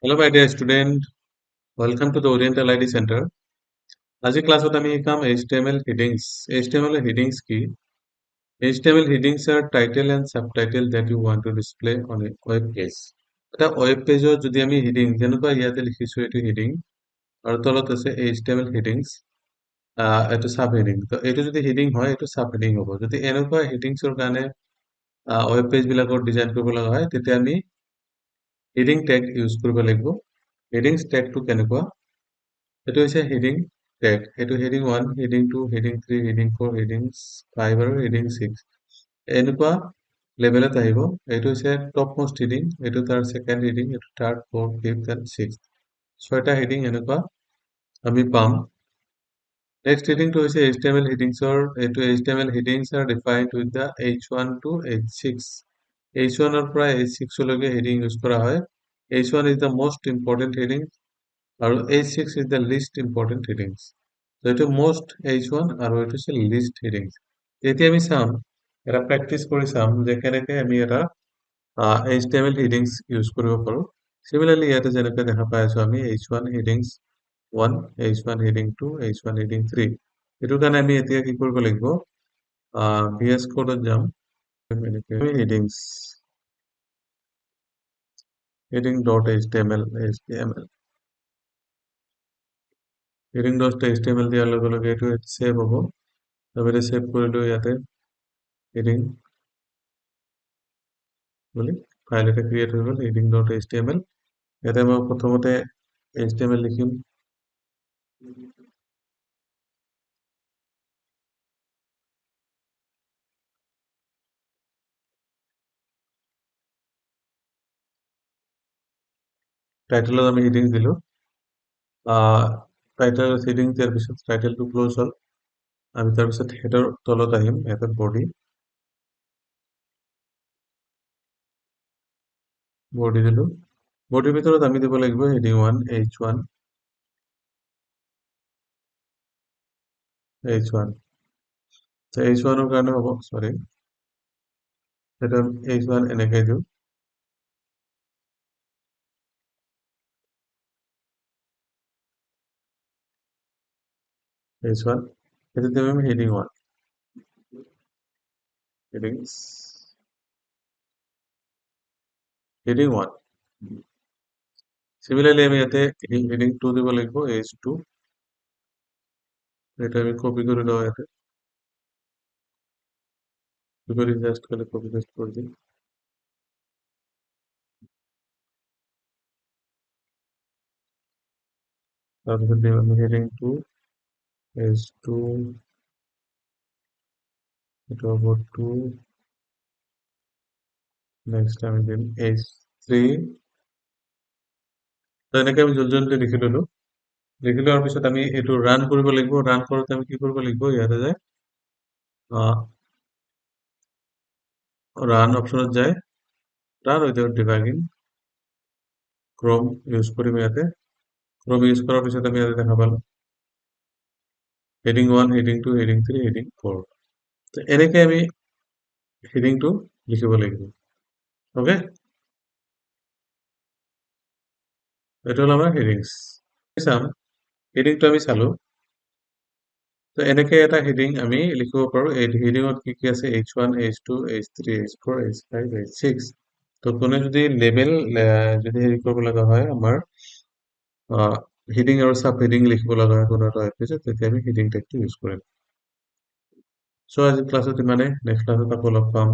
Hello, my dear student. Welcome to the Oriental IT Centre. আজি ক্লাছত আমি শিকাম HTML headings. HTML headings কি? HTML headings are title and subtitle that you want to display on a web page. এটা web page যদি আমি heading যেনেকুৱা ইয়াতে লিখিছো এটো heading আৰু তলত আছে HTML headings এটো sub heading. তো এটো যদি heading হয় এটো sub heading হ'ব। যদি এনেকুৱা headings ৰ কাৰণে web page বিলাকৰ ডিজাইন কৰিব লগা হয় তেতিয়া আমি heading tag ইউজ কৰিব লাগিব। headings tag টো কেনেকুৱা এটো হৈছে heading tag এটো heading 1 heading 2 heading 3 heading 4 heading 5 আৰু heading 6 এনেকুৱা লেভেলত আহিব এটো হৈছে টপ মোস্ট heading এটো তাৰ সেকেন্ড heading এটো third fourth fifth and sixth ছয়টা heading এনেকুৱা আমি পাম next heading to হৈছে HTML headings or এটো HTML headings are defined with the h1 to h6 h1 ৰ পৰা h6 লৈকে heading ইউজ কৰা হয় h1 is the most important heading আৰু h6 is the least important headings so এটো most h1 আৰু এটো হৈছে least headings এতিয়া আমি চাম এটা প্ৰ্যাকটিস কৰি চাম যে কেনেকৈ আমি এটা HTML headings ইউজ কৰিব পাৰো similarly ইয়াতে যেনেকৈ দেখা পাই আছো আমি h1 headings 1 h1 heading 2 h1 heading 3 এটো কাৰণে আমি এতিয়া কি কৰিব লাগিব VS Code ত যাম headings heading.html heading.html দিয়াৰ লগে লগে এটো সেভ হ'ব তাৰপৰে সেভ কৰিলো ইয়াতে heading বুলি ফাইল এটা ক্ৰিয়েট হৈ গল heading.html ইয়াতে মই প্ৰথমতে html লিখিম টাইটেলত আমি হেডিং দিলো টাইটেল হেডিং দিয়াৰ পিছত টাইটেলটো ক্লোজ হ'ল আমি তাৰ পিছত হেডৰ তলত আহিম এটা বডি দিলো বডিৰ ভিতৰত আমি দিব লাগিব হেডিং 1 h1 তো h1 ৰ কাৰণে হ'ব সৰি এটা h1 এনেকৈ দিও h1 এটা দিম আমি হেডিং 1 heading 1 similarly আমি ইয়াতে heading 2 দিব লাগিব h2 এটা আমি কপি করে দাও ইয়াতে দুটো জাস্ট করে কপি পেস্ট করে দিই তারপর দেব আমি heading 2 h2 এটা হবে 2 নেক্সট আমি দেব h3 তো এনেকৈ আমি জলদি লিখি ললো লিখি লোৱাৰ পিছত আমি এটো ৰান কৰিব লাগিব ৰান কৰোতে আমি কি কৰিব লাগিব ইয়াতে যায় ৰান অপচনত যায় run without debugging Chrome use কৰিম ইয়াতে ক্ৰোম ইউজ কৰাৰ পিছত আমি ইয়াতে দেখা পালো heading 1 heading 2 heading 3 heading 4 তো এনেকৈ আমি heading টো লিখিব লাগিব ওকে এটা হলো আমাৰ headings চাম heading টো আমি চালো তো এনেকৈ এটা heading আমি লিখিব পাৰো এই headingত কি কি আছে h1 h2 h3 h4 h5 h6 তো কোনে যদি লেবেল যদি হেৰি কৰিব লগা হয় আমাৰ heading আৰু sub heading লিখিব লগা হয় কোনো এটা এপিসোড তেতিয়া আমি heading tag টো ইউজ কৰিম সো আজি ক্লাছত ইমানে নেক্সট ক্লাছত আকৌ লগ পাম